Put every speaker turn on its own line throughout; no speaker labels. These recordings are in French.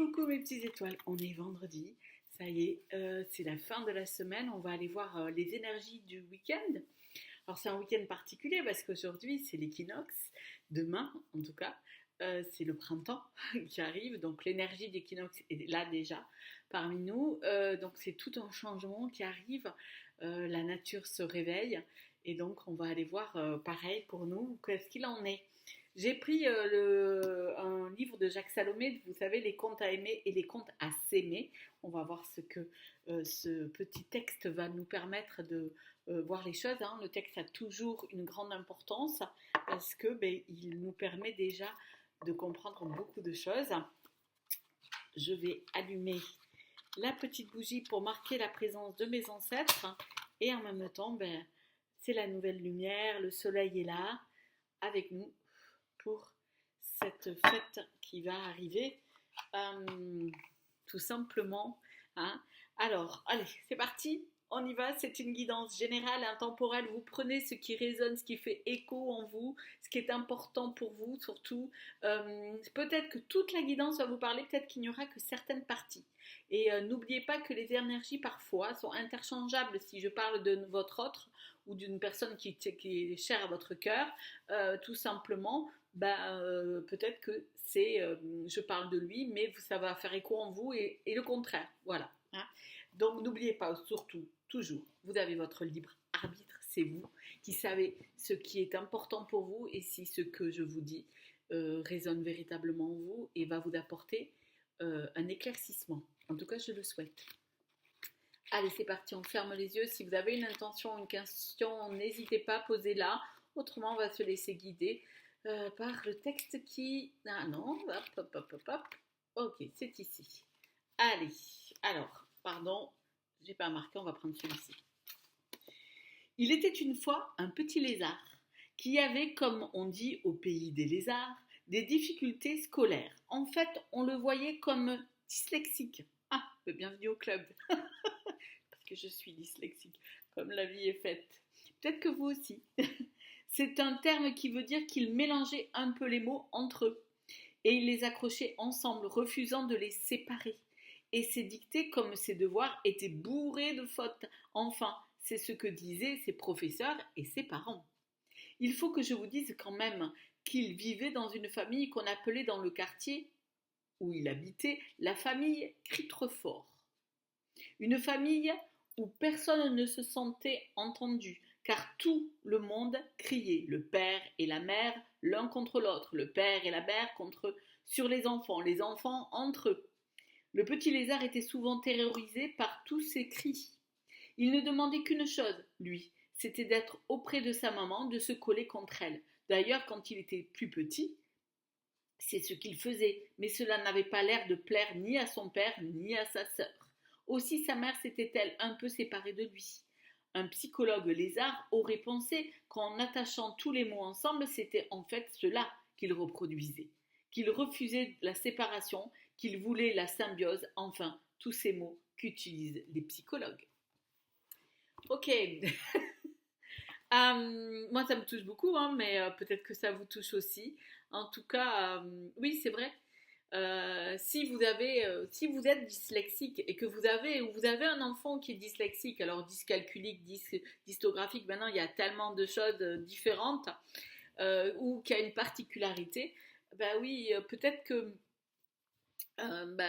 Coucou mes petites étoiles, on est vendredi, ça y est, c'est la fin de la semaine, on va aller voir les énergies du week-end. Alors c'est un week-end particulier parce qu'aujourd'hui c'est l'équinoxe, demain en tout cas, c'est le printemps qui arrive, donc l'énergie d'équinoxe est là déjà parmi nous, donc c'est tout un changement qui arrive, la nature se réveille et donc on va aller voir pareil pour nous, qu'est-ce qu'il en est. J'ai pris un livre de Jacques Salomé, vous savez, les contes à aimer et les contes à s'aimer. On va voir ce que ce petit texte va nous permettre de voir les choses. Hein. Le texte a toujours une grande importance parce que il nous permet déjà de comprendre beaucoup de choses. Je vais allumer la petite bougie pour marquer la présence de mes ancêtres et en même temps, c'est la nouvelle lumière, le soleil est là avec nous pour cette fête qui va arriver, tout simplement. Hein. Alors, allez, c'est parti, on y va, c'est une guidance générale, intemporelle, vous prenez ce qui résonne, ce qui fait écho en vous, ce qui est important pour vous surtout. Peut-être que toute la guidance va vous parler, peut-être qu'il n'y aura que certaines parties. Et n'oubliez pas que les énergies parfois sont interchangeables si je parle de votre autre ou d'une personne qui est chère à votre cœur, tout simplement. Peut-être que je parle de lui, mais ça va faire écho en vous et le contraire, voilà. Hein. Donc n'oubliez pas, surtout, toujours, vous avez votre libre arbitre, c'est vous qui savez ce qui est important pour vous et si ce que je vous dis résonne véritablement en vous et va vous apporter un éclaircissement. En tout cas, je le souhaite. Allez, c'est parti, on ferme les yeux. Si vous avez une intention, une question, n'hésitez pas, posez-la. Autrement, on va se laisser guider par le texte qui... Ah non, hop. Ok, c'est ici. Allez, alors, pardon, j'ai pas marqué, on va prendre celui-ci. Il était une fois un petit lézard qui avait, comme on dit au pays des lézards, des difficultés scolaires. En fait, on le voyait comme dyslexique. Ah, bienvenue au club. Parce que je suis dyslexique, comme la vie est faite. Peut-être que vous aussi. C'est un terme qui veut dire qu'il mélangeait un peu les mots entre eux et il les accrochait ensemble, refusant de les séparer. Et ses dictées, comme ses devoirs, étaient bourrés de fautes. Enfin, c'est ce que disaient ses professeurs et ses parents. Il faut que je vous dise quand même qu'il vivait dans une famille qu'on appelait dans le quartier où il habitait la famille Critrefort. Une famille où personne ne se sentait entendu, car tout le monde criait, le père et la mère l'un contre l'autre, le père et la mère sur les enfants entre eux. Le petit lézard était souvent terrorisé par tous ces cris. Il ne demandait qu'une chose, lui, c'était d'être auprès de sa maman, de se coller contre elle. D'ailleurs, quand il était plus petit, c'est ce qu'il faisait, mais cela n'avait pas l'air de plaire ni à son père ni à sa sœur. Aussi sa mère s'était-elle un peu séparée de lui. Un psychologue lézard aurait pensé qu'en attachant tous les mots ensemble, c'était en fait cela qu'il reproduisait, qu'il refusait la séparation, qu'il voulait la symbiose, enfin, tous ces mots qu'utilisent les psychologues. Ok, moi ça me touche beaucoup, hein, mais peut-être que ça vous touche aussi. En tout cas, oui, c'est vrai. Si vous êtes dyslexique et que vous avez un enfant qui est dyslexique, alors dyscalculique, dystographique, maintenant il y a tellement de choses différentes, ou qui a une particularité, oui, peut-être que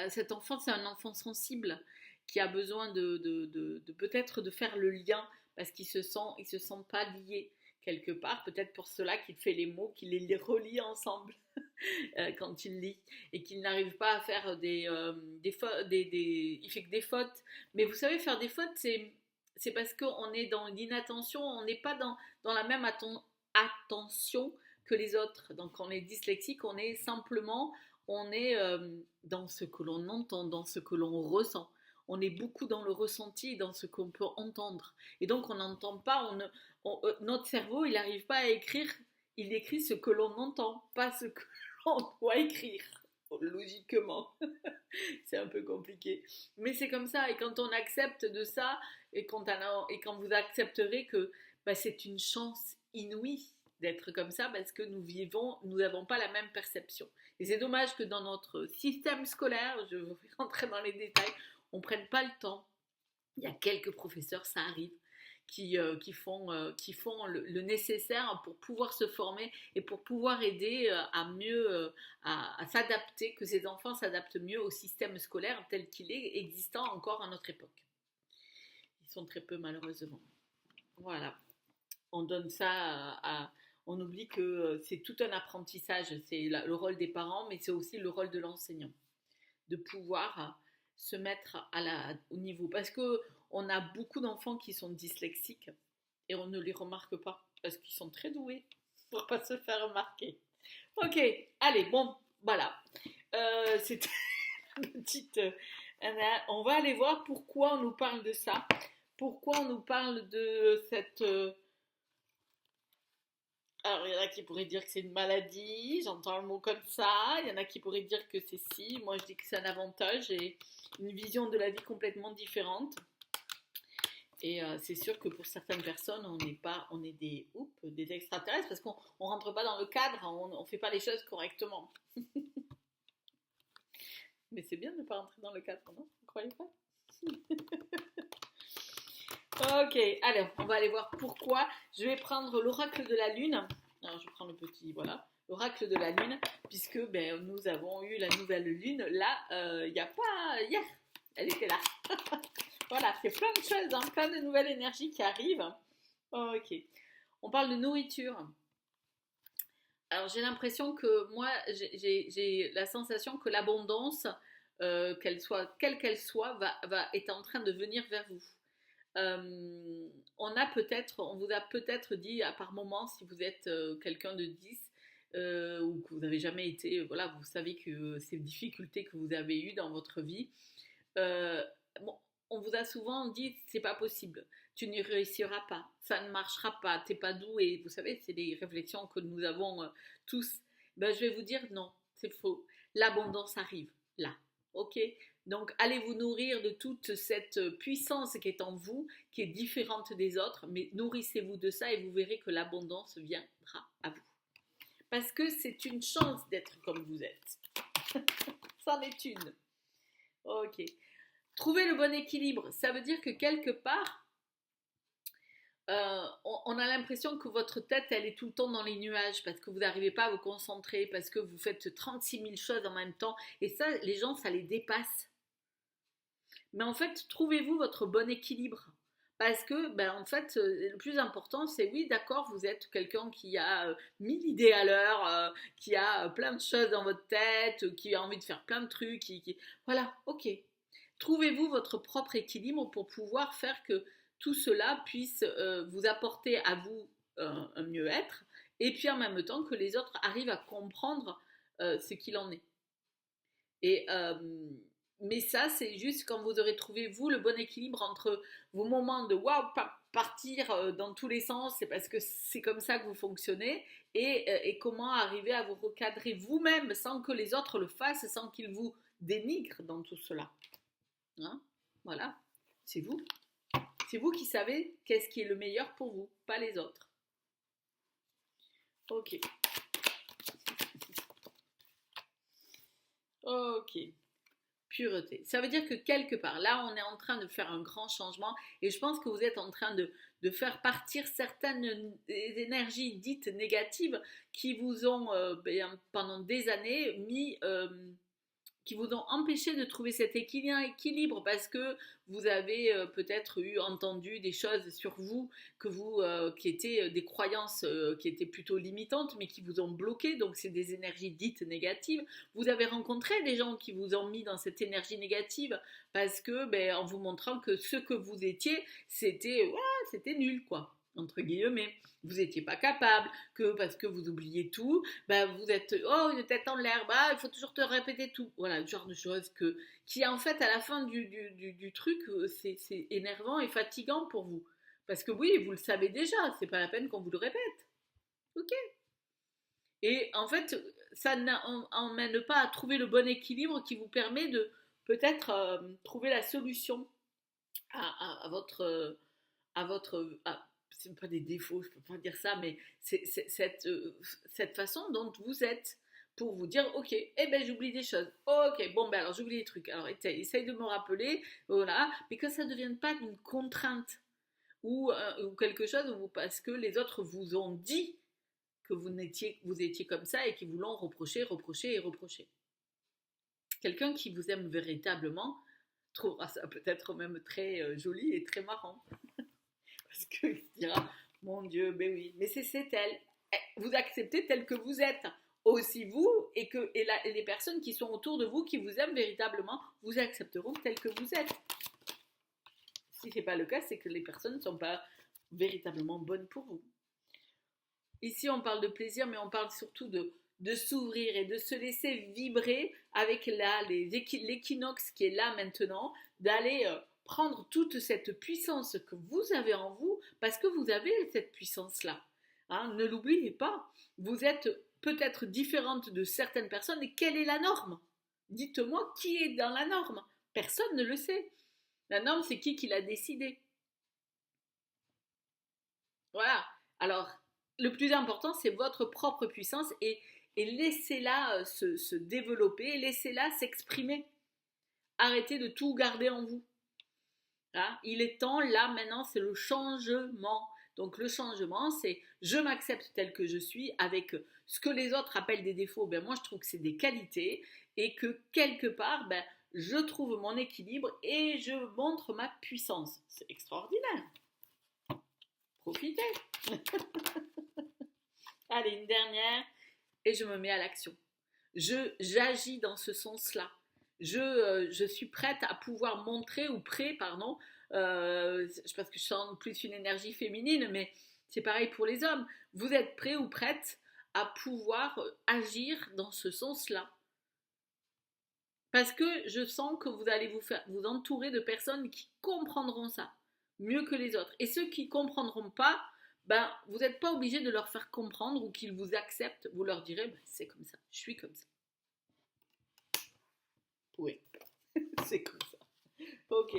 cet enfant c'est un enfant sensible qui a besoin de peut-être de faire le lien parce qu'il se sent pas lié quelque part, peut-être pour cela qu'il fait les mots, qu'il les relie ensemble quand il lit et qu'il n'arrive pas à faire il fait que des fautes. Mais vous savez, faire des fautes, c'est parce qu'on est dans l'inattention, on n'est pas dans la même attention que les autres. Donc quand on est dyslexique, on est dans ce que l'on entend, dans ce que l'on ressent. On est beaucoup dans le ressenti, dans ce qu'on peut entendre. Et donc on n'entend pas, notre cerveau, il n'arrive pas à écrire, il écrit ce que l'on entend, pas ce que l'on doit écrire, logiquement. C'est un peu compliqué. Mais c'est comme ça, et quand on accepte de ça, et quand vous accepterez que c'est une chance inouïe, d'être comme ça parce que nous n'avons pas la même perception. Et c'est dommage que dans notre système scolaire, je vais rentrer dans les détails, on ne prenne pas le temps. Il y a quelques professeurs, ça arrive, qui font le nécessaire pour pouvoir se former et pour pouvoir aider à mieux à s'adapter, que ces enfants s'adaptent mieux au système scolaire tel qu'il est existant encore à notre époque. Ils sont très peu malheureusement. Voilà. On donne ça on oublie que c'est tout un apprentissage, c'est le rôle des parents, mais c'est aussi le rôle de l'enseignant, de pouvoir se mettre au niveau. Parce qu'on a beaucoup d'enfants qui sont dyslexiques et on ne les remarque pas parce qu'ils sont très doués pour pas se faire remarquer. Ok, allez, bon, voilà. C'était une petite... on va aller voir pourquoi on nous parle de ça. Pourquoi on nous parle de cette... Alors, il y en a qui pourraient dire que c'est une maladie, j'entends le mot comme ça. Il y en a qui pourraient dire que c'est si. Moi, je dis que c'est un avantage et une vision de la vie complètement différente. Et c'est sûr que pour certaines personnes, on est des extraterrestres parce qu'on ne rentre pas dans le cadre, on ne fait pas les choses correctement. Mais c'est bien de ne pas rentrer dans le cadre, non? Vous croyez pas? Ok, alors on va aller voir pourquoi. Je vais prendre l'oracle de la lune. Alors je prends le petit, voilà, l'oracle de la lune, puisque nous avons eu la nouvelle lune là, il n'y a pas hier, elle était là. Voilà, c'est plein de choses, hein, plein de nouvelles énergies qui arrivent. Ok, on parle de nourriture. Alors j'ai l'impression que moi, j'ai la sensation que l'abondance, quelle qu'elle soit, est en train de venir vers vous. On vous a peut-être dit à par moment, si vous êtes quelqu'un de 10 ou que vous n'avez jamais été, voilà, vous savez que ces difficultés que vous avez eues dans votre vie, bon, on vous a souvent dit c'est pas possible, tu n'y réussiras pas, ça ne marchera pas, t'es pas doué. Vous savez, c'est des réflexions que nous avons tous. Ben, je vais vous dire non, c'est faux. L'abondance arrive là, ok? Donc, allez vous nourrir de toute cette puissance qui est en vous, qui est différente des autres, mais nourrissez-vous de ça et vous verrez que l'abondance viendra à vous. Parce que c'est une chance d'être comme vous êtes. C'en est une. Ok. Trouver le bon équilibre, ça veut dire que quelque part, on a l'impression que votre tête, elle est tout le temps dans les nuages parce que vous n'arrivez pas à vous concentrer, parce que vous faites 36 000 choses en même temps. Et ça, les gens, ça les dépasse. Mais en fait, trouvez-vous votre bon équilibre. Parce que, en fait, le plus important, c'est oui, d'accord, vous êtes quelqu'un qui a 1000 idées à l'heure, qui a plein de choses dans votre tête, qui a envie de faire plein de trucs. Voilà, ok. Trouvez-vous votre propre équilibre pour pouvoir faire que tout cela puisse vous apporter à vous un mieux-être et puis en même temps que les autres arrivent à comprendre ce qu'il en est. Et mais ça, c'est juste quand vous aurez trouvé, vous, le bon équilibre entre vos moments de waouh, partir dans tous les sens, c'est parce que c'est comme ça que vous fonctionnez, et comment arriver à vous recadrer vous-même sans que les autres le fassent, sans qu'ils vous dénigrent dans tout cela. Hein? Voilà, c'est vous. C'est vous qui savez qu'est-ce qui est le meilleur pour vous, pas les autres. Ok. Ok. Pureté. Ça veut dire que quelque part, là, on est en train de faire un grand changement et je pense que vous êtes en train de faire partir certaines énergies dites négatives qui vous ont, pendant des années, qui vous ont empêché de trouver cet équilibre parce que vous avez peut-être entendu des choses sur vous qui étaient des croyances qui étaient plutôt limitantes mais qui vous ont bloqué, donc c'est des énergies dites négatives. Vous avez rencontré des gens qui vous ont mis dans cette énergie négative parce que en vous montrant que ce que vous étiez c'était nul quoi, entre guillemets. Vous n'étiez pas capable, que parce que vous oubliez tout, vous êtes une tête en l'air, il faut toujours te répéter tout. Voilà, le genre de choses qui en fait à la fin du truc, c'est énervant et fatigant pour vous. Parce que oui, vous le savez déjà, c'est pas la peine qu'on vous le répète. Ok. Et en fait, ça n'emmène pas à trouver le bon équilibre qui vous permet de peut-être trouver la solution à votre c'est pas des défauts, je peux pas dire ça, mais c'est cette façon dont vous êtes pour vous dire, ok, eh ben j'oublie des choses, ok, bon ben alors j'oublie des trucs, alors essaye de me rappeler, voilà, mais que ça ne devienne pas une contrainte ou quelque chose parce que les autres vous ont dit que vous étiez comme ça et qui vous l'ont reproché, reproché et reproché. Quelqu'un qui vous aime véritablement trouvera ça peut-être même très joli et très marrant. Parce qu'il se dira, mon Dieu, ben oui, mais c'est elle. Vous acceptez tel que vous êtes. Aussi vous et les personnes qui sont autour de vous, qui vous aiment véritablement, vous accepteront tel que vous êtes. Si ce n'est pas le cas, c'est que les personnes ne sont pas véritablement bonnes pour vous. Ici, on parle de plaisir, mais on parle surtout de s'ouvrir et de se laisser vibrer avec l'équinoxe qui est là maintenant, d'aller prendre toute cette puissance que vous avez en vous, parce que vous avez cette puissance-là. Hein, ne l'oubliez pas, vous êtes peut-être différente de certaines personnes, et quelle est la norme? Dites-moi qui est dans la norme. Personne ne le sait. La norme, c'est qui l'a décidé. Voilà. Alors, le plus important, c'est votre propre puissance et laissez-la se développer, laissez-la s'exprimer. Arrêtez de tout garder en vous. Hein, il est temps, là, maintenant, c'est le changement. Donc, le changement, c'est je m'accepte tel que je suis avec ce que les autres appellent des défauts. Ben, moi, je trouve que c'est des qualités et que quelque part, ben, je trouve mon équilibre et je montre ma puissance. C'est extraordinaire. Profitez. Allez, une dernière et je me mets à l'action. J'agis dans ce sens-là. Je suis prête à pouvoir montrer ou prêt, pardon, parce que je sens plus une énergie féminine, mais c'est pareil pour les hommes. Vous êtes prêt ou prête à pouvoir agir dans ce sens-là. Parce que je sens que vous allez vous entourer de personnes qui comprendront ça mieux que les autres. Et ceux qui ne comprendront pas, ben, vous n'êtes pas obligé de leur faire comprendre ou qu'ils vous acceptent. Vous leur direz, ben, c'est comme ça, je suis comme ça. Oui, c'est comme ça. Ok.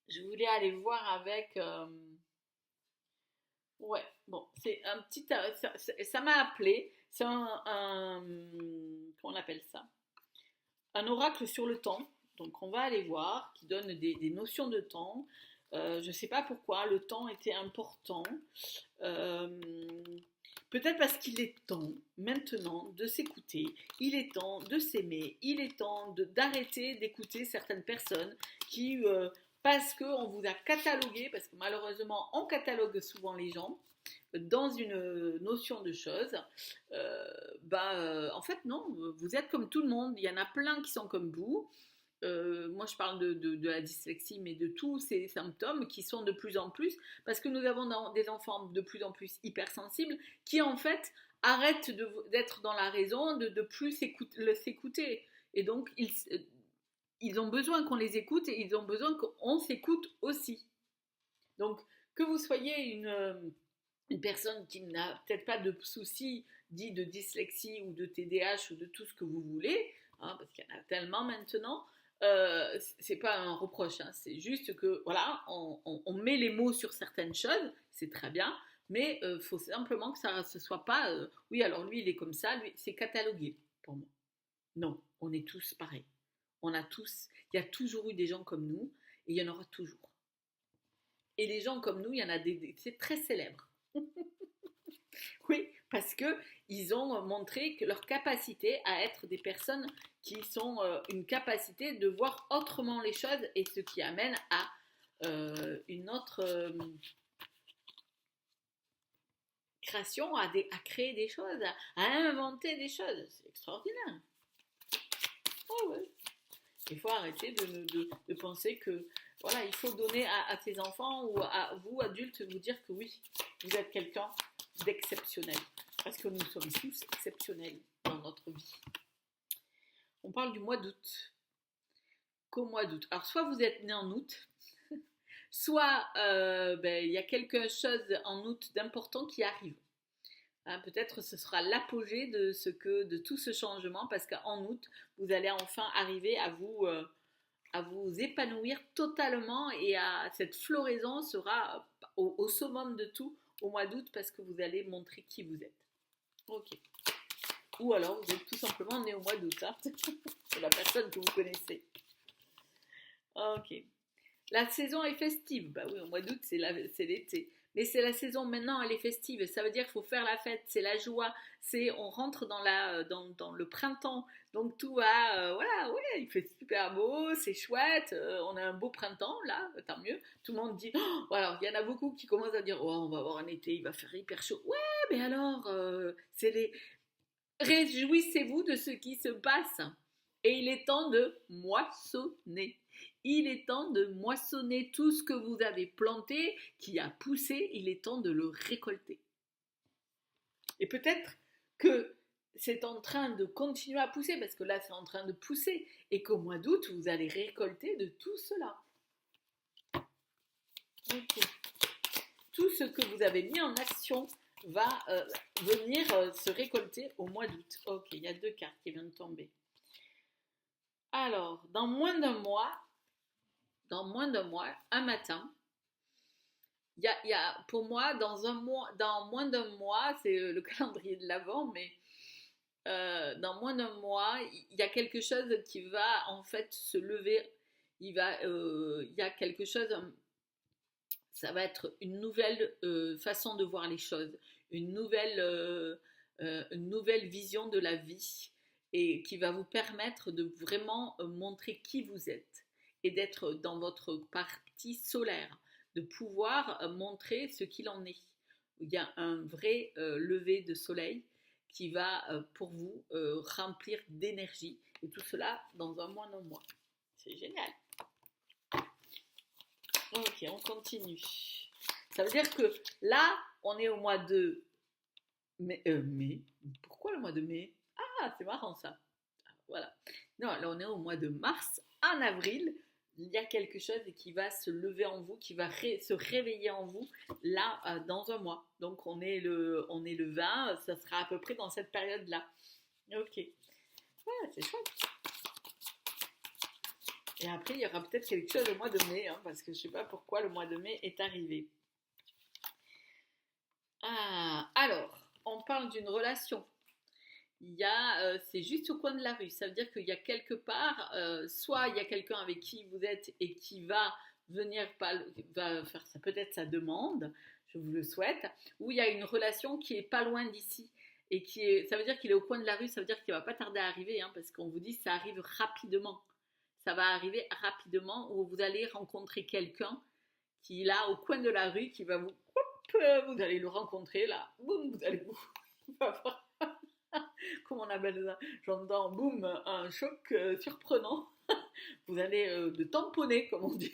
Je voulais aller voir avec... Ouais, bon, c'est un petit... ça m'a appelé. C'est comment on appelle ça? Un oracle sur le temps. Donc on va aller voir, qui donne des notions de temps. Je ne sais pas pourquoi le temps était important. Peut-être parce qu'il est temps maintenant de s'écouter, il est temps de s'aimer, il est temps d'arrêter d'écouter certaines personnes qui, parce qu'on vous a catalogué, parce que malheureusement on catalogue souvent les gens dans une notion de choses, en fait non, vous êtes comme tout le monde, il y en a plein qui sont comme vous. Moi je parle de la dyslexie, mais de tous ces symptômes qui sont de plus en plus, parce que nous avons des enfants de plus en plus hypersensibles qui en fait arrêtent d'être dans la raison, de plus s'écouter. Et donc ils ont besoin qu'on les écoute et ils ont besoin qu'on s'écoute aussi. Donc que vous soyez une personne qui n'a peut-être pas de soucis dits de dyslexie ou de TDAH ou de tout ce que vous voulez, hein, parce qu'il y en a tellement maintenant, c'est pas un reproche, hein, c'est juste que voilà, on met les mots sur certaines choses, c'est très bien, mais faut simplement que ça ne soit pas oui alors lui il est comme ça, lui c'est catalogué pour moi. Non, on est tous pareils. Il y a toujours eu des gens comme nous et il y en aura toujours. Et les gens comme nous, il y en a c'est très célèbre. Oui, parce que ils ont montré que leur capacité à être des personnes qui sont une capacité de voir autrement les choses et ce qui amène à une autre création, à créer des choses, à inventer des choses. C'est extraordinaire. Oh, ouais. Il faut arrêter de penser que voilà, il faut donner à ses enfants ou à vous, adultes, vous dire que oui, vous êtes quelqu'un d'exceptionnel. Parce que nous sommes tous exceptionnels dans notre vie. On parle du mois d'août. Qu'au mois d'août. Alors, soit vous êtes né en août, soit il y a quelque chose en août d'important qui arrive. Hein, peut-être ce sera l'apogée de tout ce changement parce qu'en août, vous allez enfin arriver à vous à vous épanouir totalement et cette floraison sera au summum de tout au mois d'août parce que vous allez montrer qui vous êtes. Ok. Ou alors vous êtes tout simplement né au mois d'août. Hein. C'est la personne que vous connaissez. Ok. La saison est festive. Bah oui, au mois d'août, c'est l'été. Mais c'est la saison maintenant, elle est festive. Ça veut dire qu'il faut faire la fête, c'est la joie. On rentre dans le printemps. Donc tout va, voilà, ouais, il fait super beau, c'est chouette. On a un beau printemps, là, tant mieux. Tout le monde dit, oh, voilà, il y en a beaucoup qui commencent à dire, oh, on va avoir un été, il va faire hyper chaud. Ouais, mais alors, réjouissez-vous de ce qui se passe. Et il est temps de moissonner. Il est temps de moissonner tout ce que vous avez planté, qui a poussé, il est temps de le récolter. Et peut-être que c'est en train de continuer à pousser, parce que là c'est en train de pousser, et qu'au mois d'août, vous allez récolter de tout cela. Okay. Tout ce que vous avez mis en action va venir se récolter au mois d'août. Ok, il y a 2 cartes qui viennent de tomber. Alors, dans moins d'un mois, un matin, pour moi, dans moins d'un mois, c'est le calendrier de l'Avent, mais dans moins d'un mois, il y a quelque chose qui va en fait se lever. Il y a quelque chose, ça va être une nouvelle façon de voir les choses, une nouvelle vision de la vie et qui va vous permettre de vraiment montrer qui vous êtes et d'être dans votre partie solaire, de pouvoir montrer ce qu'il en est. Il y a un vrai lever de soleil qui va pour vous remplir d'énergie et tout cela dans un mois, un mois. C'est génial. Ok, on continue. Ça veut dire que là, on est au mois de mai. Pourquoi le mois de mai? Ah, c'est marrant ça. Voilà. Non, là, on est au mois de mars. En avril, il y a quelque chose qui va se lever en vous, qui va se réveiller en vous, là, dans un mois. Donc, on est le 20, ça sera à peu près dans cette période-là. Ok. Ouais, c'est chouette. Et après, il y aura peut-être quelque chose au mois de mai, hein, parce que je ne sais pas pourquoi le mois de mai est arrivé. Ah, alors, on parle d'une relation. C'est juste au coin de la rue. Ça veut dire qu'il y a quelque part, soit il y a quelqu'un avec qui vous êtes et qui va venir, va faire peut-être sa demande, je vous le souhaite, ou il y a une relation qui est pas loin d'ici. Et ça veut dire qu'il est au coin de la rue, ça veut dire qu'il ne va pas tarder à arriver, hein, parce qu'on vous dit que ça arrive rapidement. Ça va arriver rapidement où vous allez rencontrer quelqu'un qui est là au coin de la rue, qui va vous allez le rencontrer là, boum, vous allez vous avoir, comment on appelle ça, j'entends boum, un choc surprenant, vous allez le tamponner comme on dit,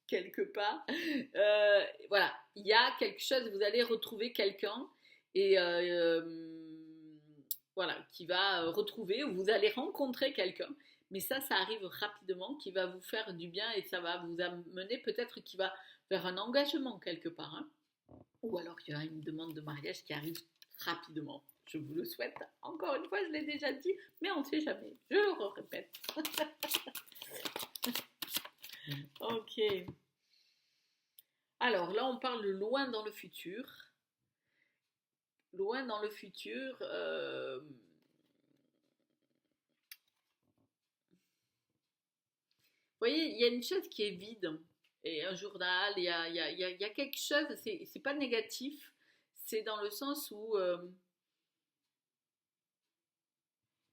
quelque part, voilà, il y a quelque chose, vous allez retrouver quelqu'un et voilà, qui va retrouver, ou vous allez rencontrer quelqu'un. Mais ça arrive rapidement, qui va vous faire du bien et ça va vous amener peut-être qui va vers un engagement quelque part. Hein. Ou alors il y aura une demande de mariage qui arrive rapidement. Je vous le souhaite. Encore une fois, je l'ai déjà dit, mais on ne sait jamais. Je le répète. Ok. Alors là, on parle de loin dans le futur. Loin dans le futur. Vous voyez, il y a une chose qui est vide. Et un journal, il y a quelque chose, c'est pas négatif, c'est dans le sens où,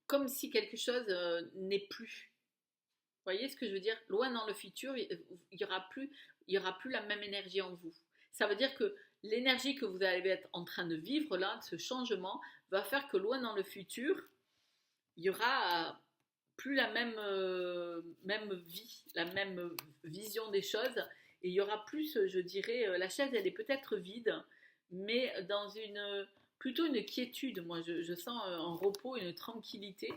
comme si quelque chose n'est plus. Vous voyez ce que je veux dire? Loin dans le futur, il n'y aura plus la même énergie en vous. Ça veut dire que l'énergie que vous allez être en train de vivre là, ce changement, va faire que loin dans le futur, il y aura plus la même vie, la même vision des choses. Et il y aura plus, je dirais, la chaise, elle est peut-être vide, mais dans plutôt une quiétude. Moi, je sens un repos, une tranquillité.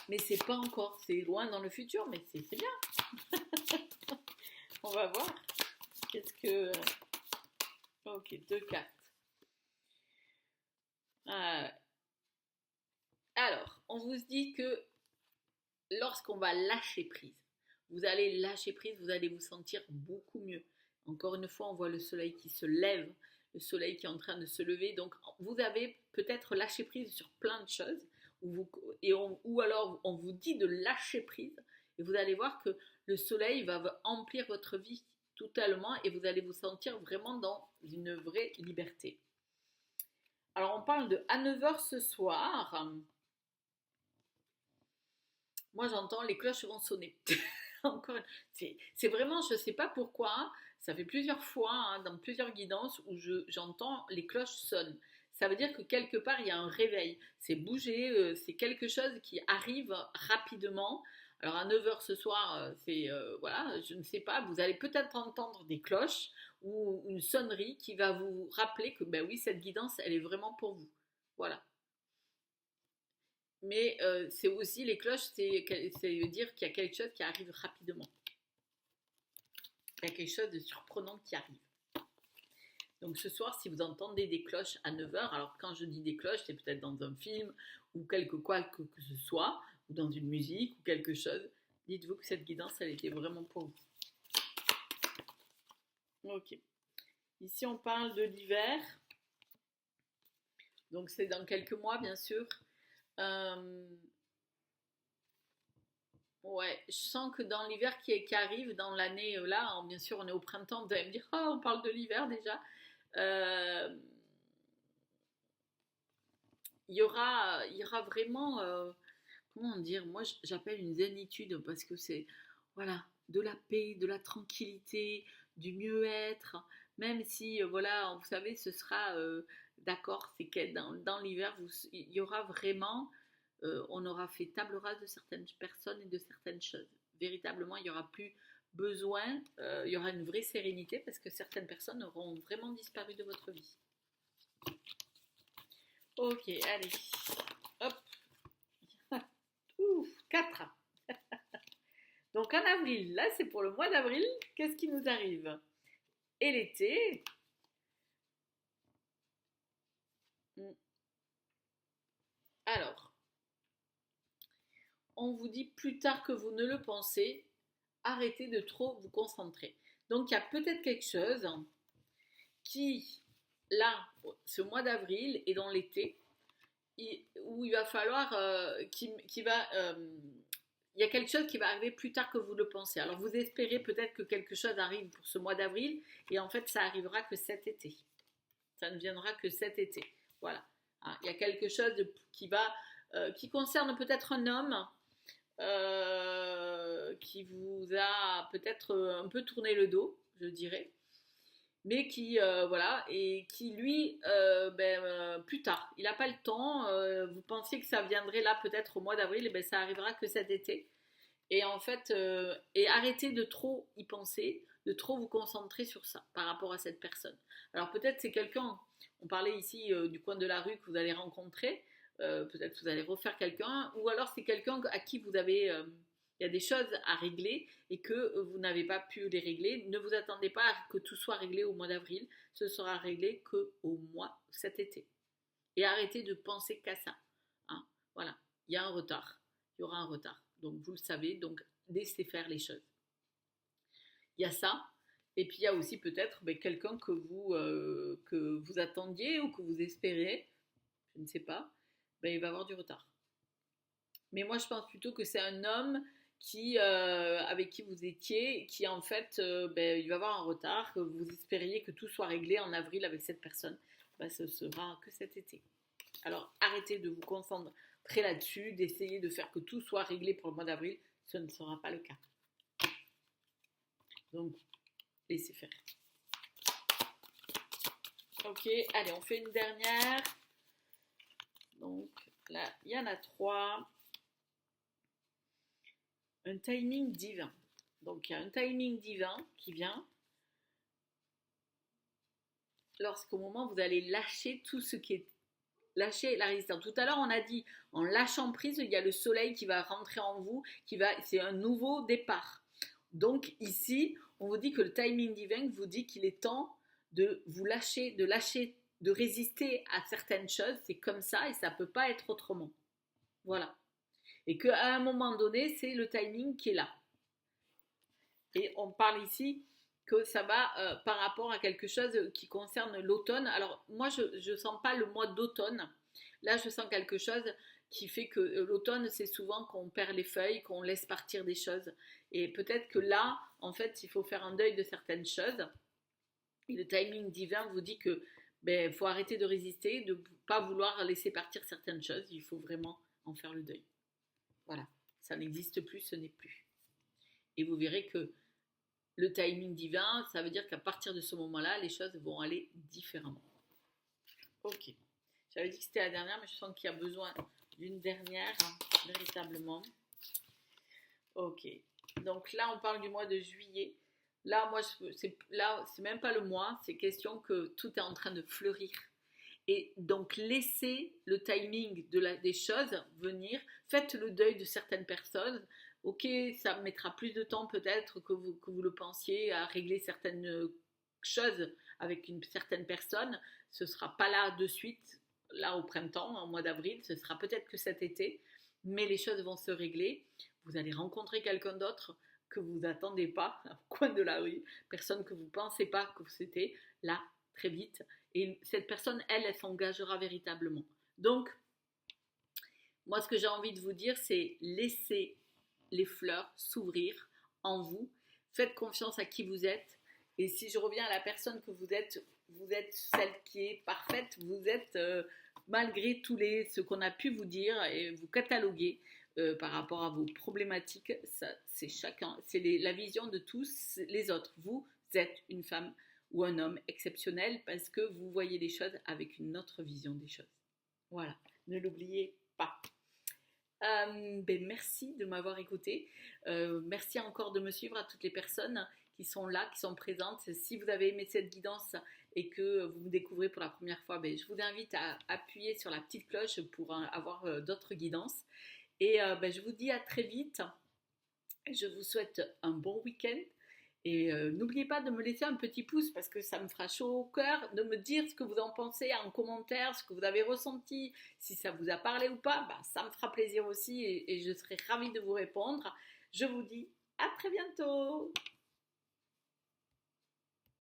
Mais c'est pas encore, c'est loin dans le futur, mais c'est bien. On va voir. Qu'est-ce que... Ok, 2 cartes. Alors, on vous dit que lorsqu'on va lâcher prise, vous allez lâcher prise, vous allez vous sentir beaucoup mieux. Encore une fois, on voit le soleil qui se lève, le soleil qui est en train de se lever. Donc, vous avez peut-être lâché prise sur plein de choses, ou alors on vous dit de lâcher prise, et vous allez voir que le soleil va emplir votre vie totalement, et vous allez vous sentir vraiment dans une vraie liberté. Alors, on parle de à 9h ce soir. Moi, j'entends les cloches vont sonner. Encore, c'est vraiment, je ne sais pas pourquoi, ça fait plusieurs fois, dans plusieurs guidances où j'entends les cloches sonnent. Ça veut dire que quelque part, il y a un réveil. C'est bouger, c'est quelque chose qui arrive rapidement. Alors à 9h ce soir, voilà, je ne sais pas, vous allez peut-être entendre des cloches ou une sonnerie qui va vous rappeler que, ben oui, cette guidance, elle est vraiment pour vous. Voilà. Mais c'est aussi les cloches, c'est dire qu'il y a quelque chose qui arrive rapidement. Il y a quelque chose de surprenant qui arrive. Donc ce soir, si vous entendez des cloches à 9h, alors quand je dis des cloches, c'est peut-être dans un film ou quelque quoi que ce soit, ou dans une musique ou quelque chose, dites-vous que cette guidance, elle était vraiment pour vous. Ok. Ici, on parle de l'hiver. Donc c'est dans quelques mois, bien sûr. Ouais, je sens que dans l'hiver qui arrive, dans l'année là, bien sûr on est au printemps, vous allez me dire, oh, on parle de l'hiver déjà. Il y aura vraiment, comment dire, moi j'appelle une zénitude parce que c'est, voilà, de la paix, de la tranquillité, du mieux-être, même si, voilà, vous savez, ce sera, d'accord, c'est que dans l'hiver, il y aura vraiment, on aura fait table rase de certaines personnes et de certaines choses. Véritablement, il n'y aura plus besoin, il y aura une vraie sérénité parce que certaines personnes auront vraiment disparu de votre vie. Ok, allez, hop, ouf, 4. Donc en avril, là c'est pour le mois d'avril, qu'est-ce qui nous arrive? Et l'été, alors, on vous dit plus tard que vous ne le pensez, arrêtez de trop vous concentrer. Donc il y a peut-être quelque chose qui, là, ce mois d'avril et dans l'été, où il va falloir, il y a quelque chose qui va arriver plus tard que vous le pensez. Alors vous espérez peut-être que quelque chose arrive pour ce mois d'avril, et en fait ça arrivera que cet été. Ça ne viendra que cet été. Voilà. Il y a quelque chose qui concerne peut-être un homme qui vous a peut-être un peu tourné le dos, je dirais, mais qui, voilà, et qui lui, plus tard, il n'a pas le temps, vous pensiez que ça viendrait là peut-être au mois d'avril, et ben ça arrivera que cet été. Et en fait, et arrêtez de trop y penser, de trop vous concentrer sur ça par rapport à cette personne. Alors peut-être c'est quelqu'un, on parlait ici du coin de la rue que vous allez rencontrer, peut-être que vous allez refaire quelqu'un, ou alors c'est quelqu'un à qui vous avez, il y a des choses à régler et que vous n'avez pas pu les régler. Ne vous attendez pas à que tout soit réglé au mois d'avril, ce sera réglé qu'au mois cet été. Et arrêtez de penser qu'à ça. Hein, voilà, il y a un retard, il y aura un retard. Donc vous le savez, donc laissez faire les choses. Il y a ça, et puis il y a aussi peut-être quelqu'un que vous attendiez ou que vous espérez, je ne sais pas, il va avoir du retard. Mais moi je pense plutôt que c'est un homme avec qui vous étiez, qui en fait, il va avoir un retard, que vous espériez que tout soit réglé en avril avec cette personne. Ce sera que cet été. Alors arrêtez de vous concentrer là-dessus, d'essayer de faire que tout soit réglé pour le mois d'avril, ce ne sera pas le cas. Donc, laissez faire. Ok, allez, on fait une dernière. Donc, là, il y en a 3. Un timing divin. Donc, il y a un timing divin qui vient lorsqu'au moment où vous allez lâcher tout ce qui est lâcher la résistance. Tout à l'heure, on a dit, en lâchant prise, il y a le soleil qui va rentrer en vous, c'est un nouveau départ. Donc ici, on vous dit que le timing divin vous dit qu'il est temps de vous lâcher, de résister à certaines choses. C'est comme ça et ça ne peut pas être autrement. Voilà. Et qu'à un moment donné, c'est le timing qui est là. Et on parle ici que ça va par rapport à quelque chose qui concerne l'automne. Alors moi, je ne sens pas le mois d'automne. Là, je sens quelque chose qui fait que l'automne, c'est souvent qu'on perd les feuilles, qu'on laisse partir des choses. Et peut-être que là, en fait, il faut faire un deuil de certaines choses. Et le timing divin vous dit que faut arrêter de résister, de ne pas vouloir laisser partir certaines choses. Il faut vraiment en faire le deuil. Voilà, ça n'existe plus, ce n'est plus. Et vous verrez que le timing divin, ça veut dire qu'à partir de ce moment-là, les choses vont aller différemment. Ok. J'avais dit que c'était la dernière, mais je sens qu'il y a besoin d'une dernière, véritablement. Ok. Donc là, on parle du mois de juillet. Là, moi, c'est même pas le mois, c'est question que tout est en train de fleurir. Et donc, laissez le timing des choses venir. Faites le deuil de certaines personnes. Ok, ça mettra plus de temps peut-être que vous le pensiez à régler certaines choses avec une certaine personne. Ce ne sera pas là de suite, là au printemps, au mois d'avril. Ce sera peut-être que cet été. Mais les choses vont se régler. Vous allez rencontrer quelqu'un d'autre que vous n'attendez pas au coin de la rue. Personne que vous ne pensez pas que c'était là très vite. Et cette personne, elle s'engagera véritablement. Donc, moi, ce que j'ai envie de vous dire, c'est laissez les fleurs s'ouvrir en vous. Faites confiance à qui vous êtes. Et si je reviens à la personne que vous êtes celle qui est parfaite. Vous êtes, malgré ce qu'on a pu vous dire et vous cataloguer par rapport à vos problématiques, c'est chacun, c'est la vision de tous les autres. Vous êtes une femme ou un homme exceptionnel parce que vous voyez les choses avec une autre vision des choses. Voilà, ne l'oubliez pas. Merci de m'avoir écouté. Merci encore de me suivre à toutes les personnes qui sont là, qui sont présentes. Si vous avez aimé cette guidance et que vous me découvrez pour la première fois, je vous invite à appuyer sur la petite cloche pour avoir d'autres guidances. Et je vous dis à très vite. Je vous souhaite un bon week-end. Et n'oubliez pas de me laisser un petit pouce parce que ça me fera chaud au cœur, de me dire ce que vous en pensez en commentaire, ce que vous avez ressenti, si ça vous a parlé ou pas, ça me fera plaisir aussi et je serai ravie de vous répondre. Je vous dis à très bientôt.